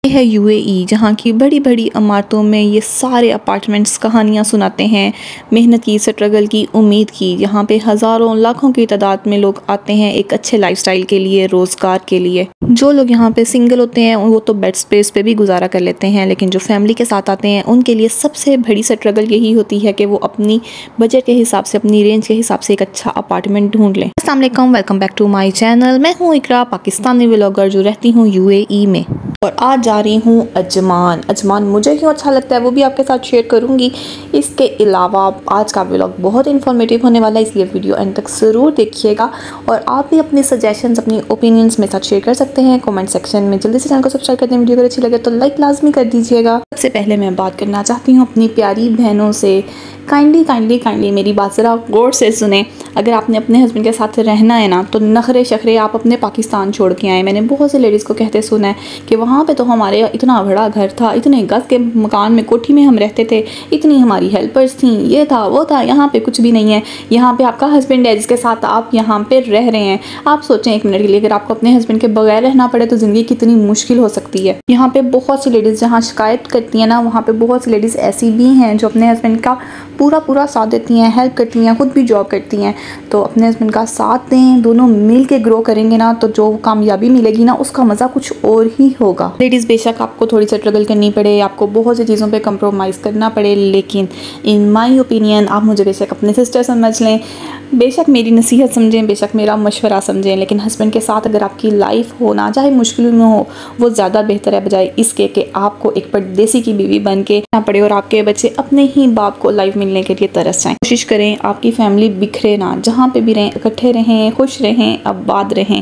ये है यूएई, जहाँ की बड़ी बड़ी इमारतों में ये सारे अपार्टमेंट्स कहानियाँ सुनाते हैं मेहनत की, स्ट्रगल की, उम्मीद की। यहाँ पे हज़ारों लाखों की तादाद में लोग आते हैं एक अच्छे लाइफस्टाइल के लिए, रोज़गार के लिए। जो लोग यहाँ पे सिंगल होते हैं वो तो बेड स्पेस पे भी गुजारा कर लेते हैं, लेकिन जो फैमिली के साथ आते हैं उनके लिए सबसे बड़ी स्ट्रगल यही होती है कि वो अपनी बजट के हिसाब से, अपनी रेंज के हिसाब से एक अच्छा अपार्टमेंट ढूंढ लें। अस्सलाम वालेकुम, welcome back to my channel. मैं हूँ इकरा, पाकिस्तानी व्लॉगर जो रहती हूँ यूएई में, और आज जा रही हूँ अजमान। मुझे क्यों अच्छा लगता है वो भी आपके साथ शेयर करूँगी। इसके अलावा आज का व्लॉग बहुत इन्फॉर्मेटिव होने वाला है, इसलिए वीडियो एंड तक ज़रूर देखिएगा। और आप भी अपने सजेशंस, अपनी ओपिनियंस मेरे साथ शेयर कर सकते हैं कमेंट सेक्शन में। जल्दी से चैनल को सब्सक्राइब कर दें, वीडियो अगर अच्छी लगे तो लाइक लाजमी कर दीजिएगा। सबसे पहले मैं बात करना चाहती हूँ अपनी प्यारी बहनों से। काइंडली मेरी बात ज़रा गौर से सुने। अगर आपने अपने हस्बैंड के साथ रहना है ना, तो नखरे शखरे आप अपने पाकिस्तान छोड़ के आए। मैंने बहुत से लेडीज़ को कहते सुना है कि वहाँ पे तो हमारे इतना बड़ा घर था, इतने गज के मकान में, कोठी में हम रहते थे, इतनी हमारी हेल्पर्स थी, ये था वो था। यहाँ पे कुछ भी नहीं है। यहाँ पे आपका हस्बैंड है जिसके साथ आप यहाँ पे रह रहे हैं। आप सोचें एक मिनट के लिए, अगर आपको अपने हस्बैंड के बगैर रहना पड़े तो ज़िंदगी कितनी मुश्किल हो सकती है। यहाँ पे बहुत सी लेडीज़ जहाँ शिकायत करती हैं ना, वहाँ पे बहुत सी लेडीज़ ऐसी भी हैं जो अपने हस्बैंड का पूरा साथ देती हैं, हेल्प करती हैं, खुद भी जॉब करती हैं। तो अपने हस्बैंड का साथ दें, दोनों मिल के ग्रो करेंगे ना, तो जो कामयाबी मिलेगी ना उसका मज़ा कुछ और ही होगा। लेडीज़ बेशक आपको थोड़ी सी स्ट्रगल करनी पड़े, आपको बहुत सी चीज़ों पे कंप्रोमाइज़ करना पड़े, लेकिन इन माई ओपिनियन आप मुझे बेशक अपने सिस्टर समझ लें, बेशक मेरी नसीहत समझें, बेशक मेरा मशवरा समझें, लेकिन हस्बैंड के साथ अगर आपकी लाइफ हो ना, चाहे मुश्किल में हो, वो ज़्यादा बेहतर है बजाय इसके कि आपको एक परदेसी की बीवी बन के रहना पड़े और आपके बच्चे अपने ही बाप को लाइफ मिलने के लिए तरस जाएं। कोशिश करें आपकी फैमिली बिखरे ना, जहाँ पे भी रहें इकट्ठे रहें, खुश रहें, आबाद रहें।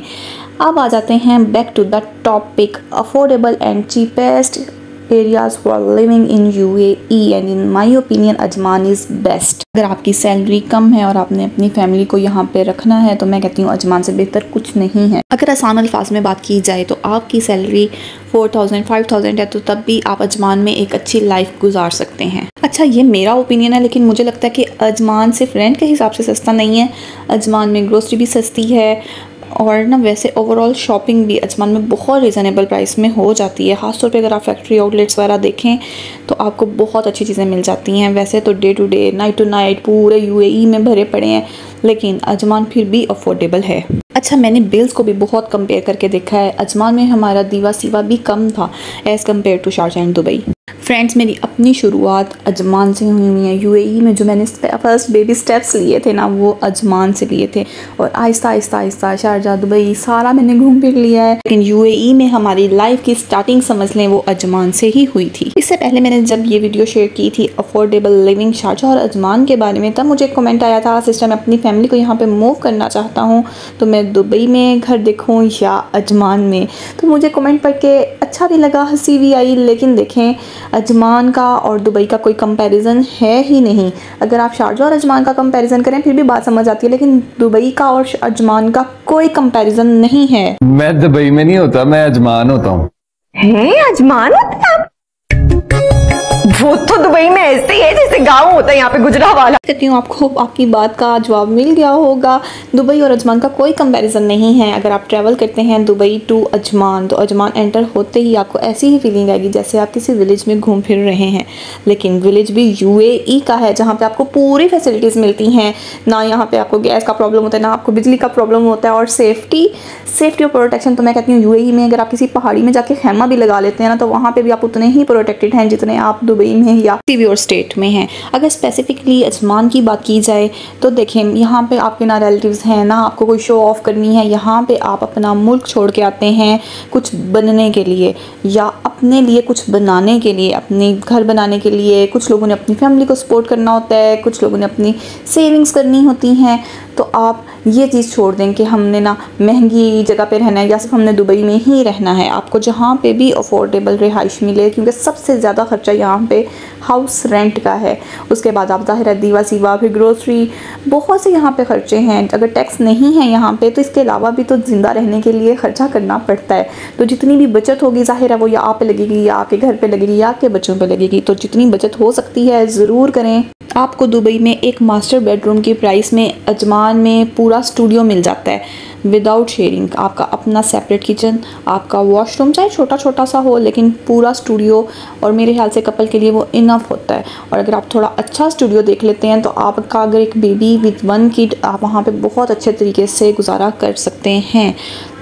अब आ जाते हैं back to the topic, affordable and cheapest areas for living in UAE and in my opinion Ajman is best। अगर आपकी सैलरी कम है और आपने अपनी फैमिली को यहाँ पे रखना है तो मैं कहती हूँ अजमान से बेहतर कुछ नहीं है। अगर आसान अल्फाज में बात की जाए तो आपकी सैलरी 4000 5000 है तो तब भी आप अजमान में एक अच्छी लाइफ गुजार सकते हैं। अच्छा, ये मेरा ओपिनियन है, लेकिन मुझे लगता है कि अजमान सिर्फ रेंट के हिसाब से सस्ता नहीं है। अजमान में ग्रोसरी भी सस्ती है और ना वैसे ओवरऑल शॉपिंग भी अजमान में बहुत रीज़नेबल प्राइस में हो जाती है। ख़ासतौर पे अगर आप फैक्ट्री आउटलेट्स वगैरह देखें तो आपको बहुत अच्छी चीज़ें मिल जाती हैं। वैसे तो day to day, night to night पूरे यूएई में भरे पड़े हैं, लेकिन अजमान फिर भी अफोर्डेबल है। अच्छा, मैंने बिल्स को भी बहुत कंपेयर करके देखा है। अजमान में हमारा दीवा सीवा भी कम था as compared to Sharjah and Dubai. Friends, मेरी अपनी शुरुआत अजमान से हुई हुई है। यूएई में जो मैंने फर्स्ट बेबी स्टेप्स लिए थे ना, वो अजमान से लिए थे, और आहिस्ता आहिस्ता शारजाह, दुबई सारा मैंने घूम फिर लिया है। लेकिन यूएई में हमारी लाइफ की स्टार्टिंग समझ लें वो अजमान से ही हुई थी। इससे पहले मैंने जब ये वीडियो शेयर की थी अफोर्डेबल लिविंग शारजाह और अजमान के बारे में, तब मुझे एक कमेंट आया था, सिस्टर मैं अपनी फैमिली को यहाँ पर मूव करना चाहता हूँ, तो मैं दुबई में घर देखूँ या अजमान में। तो मुझे कमेंट पढ़ के अच्छा भी लगा, हंसी भी आई, लेकिन देखें अजमान का और दुबई का कोई कंपैरिजन है ही नहीं। अगर आप शारजाह और अजमान का कंपैरिजन करें फिर भी बात समझ आती है, लेकिन दुबई का और अजमान का कोई कंपैरिजन नहीं है। मैं दुबई में नहीं होता, मैं अजमान होता हूँ। अजमान होता? वो तो दुबई में ऐसे ही है जैसे गांव होता है यहाँ पे गुजरावाला। कहती हूँ आपको आपकी बात का जवाब मिल गया होगा। दुबई और अजमान का कोई कंपैरिजन नहीं है। अगर आप ट्रैवल करते हैं दुबई टू अजमान, तो अजमान एंटर होते ही आपको ऐसी ही फीलिंग आएगी जैसे आप किसी विलेज में घूम फिर रहे हैं। लेकिन विलेज भी यूएई का है, जहाँ पे आपको पूरी फैसिलिटीज़ मिलती हैं। ना यहाँ पे आपको गैस का प्रॉब्लम होता है, ना आपको बिजली का प्रॉब्लम होता है, और सेफ्टी और प्रोटेक्शन तो मैं कहती हूँ यूएई में अगर आप किसी पहाड़ी में जाके खैमा भी लगा लेते हैं ना, तो वहाँ पे भी आप उतने ही प्रोटेक्टेड हैं जितने आप दुबई में या किसी भी और स्टेट में हैं। अगर स्पेसिफिकली अजमान की बात की जाए तो देखें, यहाँ पे आपके ना रिलेटिव्स हैं, ना आपको कोई शो ऑफ करनी है। यहाँ पे आप अपना मुल्क छोड़ के आते हैं कुछ बनने के लिए, या अपने लिए कुछ बनाने के लिए, अपने घर बनाने के लिए। कुछ लोगों ने अपनी फैमिली को सपोर्ट करना होता है, कुछ लोगों ने अपनी सेविंग्स करनी होती हैं। तो आप ये चीज़ छोड़ दें कि हमने ना महंगी जगह पे रहना है या सिर्फ हमने दुबई में ही रहना है। आपको जहाँ पे भी अफोर्डेबल रिहाइश मिले, क्योंकि सबसे ज़्यादा खर्चा यहाँ पे हाउस रेंट का है। उसके बाद आप ज़ाहिर है दीवा सीवा, फिर ग्रोसरी, बहुत से यहाँ पे खर्चे हैं। अगर टैक्स नहीं है यहाँ पे तो इसके अलावा भी तो ज़िंदा रहने के लिए खर्चा करना पड़ता है। तो जितनी भी बचत होगी ज़ाहिर है वो या आप पे लगेगी, या आपके घर पे लगेगी, या आपके बच्चों पे लगेगी। तो जितनी बचत हो सकती है ज़रूर करें। आपको दुबई में एक मास्टर बेडरूम की प्राइस में अजमान में पूरा स्टूडियो मिल जाता है विदाउट शेयरिंग। आपका अपना सेपरेट किचन, आपका वॉशरूम चाहे छोटा छोटा सा हो लेकिन पूरा स्टूडियो, और मेरे ख्याल से कपल के लिए वो इनफ होता है। और अगर आप थोड़ा अच्छा स्टूडियो देख लेते हैं तो आपका अगर एक बेबी विद 1 किड, आप वहाँ पे बहुत अच्छे तरीके से गुजारा कर सकते हैं।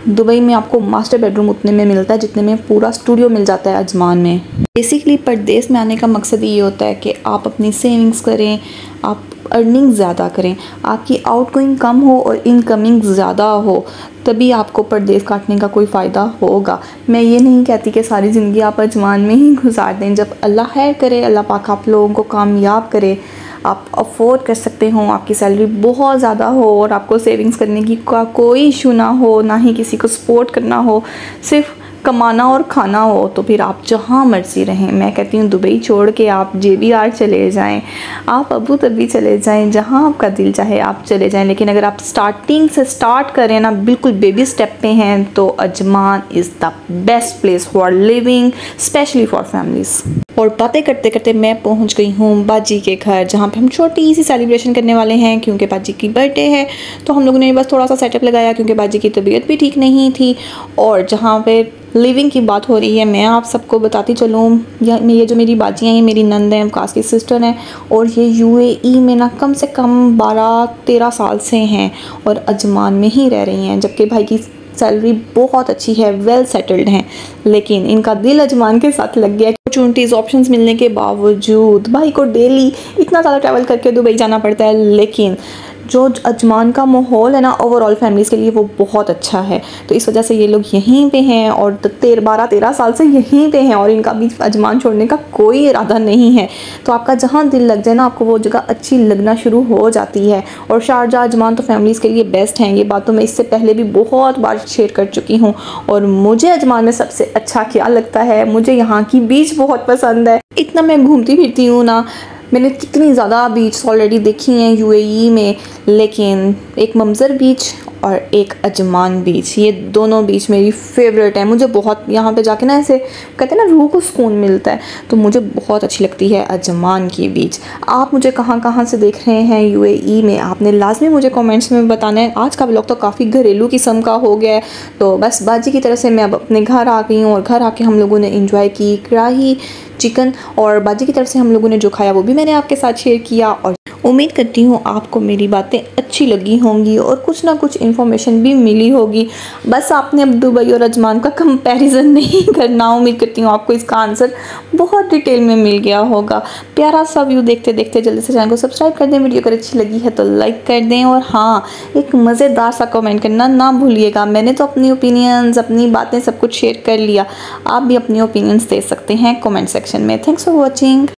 दुबई में आपको मास्टर बेडरूम उतने में मिलता है जितने में पूरा स्टूडियो मिल जाता है अजमान में। बेसिकली परदेस में आने का मकसद ये होता है कि आप अपनी सेविंग्स करें, आप अर्निंग ज़्यादा करें, आपकी आउटगोइंग कम हो और इनकमिंग ज़्यादा हो, तभी आपको परदेस काटने का कोई फ़ायदा होगा। मैं ये नहीं कहती कि सारी ज़िंदगी आप अजमान में ही गुजार दें। जब अल्लाह खैर करे, अल्लाह पाक आप लोगों को कामयाब करे, आप अफोर्ड कर सकते हो, आपकी सैलरी बहुत ज़्यादा हो और आपको सेविंग्स करने की कोई इशू ना हो, ना ही किसी को सपोर्ट करना हो, सिर्फ कमाना और खाना हो, तो फिर आप जहाँ मर्जी रहें। मैं कहती हूँ दुबई छोड़ के आप JBR चले जाएं, आप अबू धाबी चले जाएं, जहाँ आपका दिल चाहे आप चले जाएं। लेकिन अगर आप स्टार्टिंग से स्टार्ट करें ना, बिल्कुल बेबी स्टेप पे हैं, तो Ajman is the best place for living, specially for families. और बातें करते करते मैं पहुंच गई हूँ बाजी के घर, जहाँ पे हम छोटी सी सेलिब्रेशन करने वाले हैं क्योंकि बाजी की बर्थडे है। तो हम लोगों ने बस थोड़ा सा सेटअप लगाया क्योंकि बाजी की तबीयत भी ठीक नहीं थी। और जहाँ पे लिविंग की बात हो रही है, मैं आप सबको बताती चलूँ, ये जो मेरी बाजी हैं, ये मेरी नंद हैं, कास की सिस्टर हैं, और ये UAE में ना कम से कम 12-13 साल से हैं और अजमान में ही रह रही हैं। जबकि भाई की सैलरी बहुत अच्छी है, वेल सेटल्ड हैं, लेकिन इनका दिल अजमान के साथ लग गया। अपॉर्चुनिटीज़, ऑप्शंस मिलने के बावजूद भाई को डेली इतना ज़्यादा ट्रैवल करके दुबई जाना पड़ता है, लेकिन जो अजमान का माहौल है ना ओवरऑल फैमिलीज़ के लिए वो बहुत अच्छा है। तो इस वजह से ये लोग यहीं पे हैं और 12-13 साल से यहीं पे हैं और इनका भी अजमान छोड़ने का कोई इरादा नहीं है। तो आपका जहाँ दिल लग जाए ना, आपको वो जगह अच्छी लगना शुरू हो जाती है। और शारजा अजमान तो फैमिलीज़ के लिए बेस्ट हैं, ये बात तो मैं इससे पहले भी बहुत बार शेयर कर चुकी हूँ। और मुझे अजमान में सबसे अच्छा क्या लगता है, मुझे यहाँ की बीच बहुत पसंद है। इतना मैं घूमती फिरती हूँ ना, मैंने कितनी ज़्यादा बीच ऑलरेडी देखी हैं UAE में, लेकिन एक ममज़र बीच और एक अजमान बीच, ये दोनों बीच मेरी फेवरेट है। मुझे बहुत यहाँ पे जाके ना ऐसे कहते हैं ना रूह को सुकून मिलता है, तो मुझे बहुत अच्छी लगती है अजमान की बीच। आप मुझे कहाँ कहाँ से देख रहे हैं UAE में, आपने लाजमी मुझे कमेंट्स में बताना है। आज का व्लॉग तो काफ़ी घरेलू किस्म का हो गया है, तो बस बाजी की तरफ से मैं अब अपने घर आ गई हूँ और घर आके हम लोगों ने इंजॉय की कढ़ाई चिकन, और बाजी की तरफ से हम लोगों ने जो खाया वो भी मैंने आपके साथ शेयर किया। और उम्मीद करती हूँ आपको मेरी बातें अच्छी लगी होंगी और कुछ ना कुछ इन्फॉर्मेशन भी मिली होगी। बस आपने अब दुबई और अजमान का कंपैरिजन नहीं करना। उम्मीद करती हूँ आपको इसका आंसर बहुत डिटेल में मिल गया होगा। प्यारा सा व्यू देखते देखते जल्दी से चैनल को सब्सक्राइब कर दें, वीडियो अगर अच्छी लगी है तो लाइक कर दें, और हाँ, एक मज़ेदार सा कमेंट करना ना भूलिएगा। मैंने तो अपनी ओपिनियंस, अपनी बातें सब कुछ शेयर कर लिया, आप भी अपनी ओपिनियंस दे सकते हैं कमेंट सेक्शन में। Thanks for watching.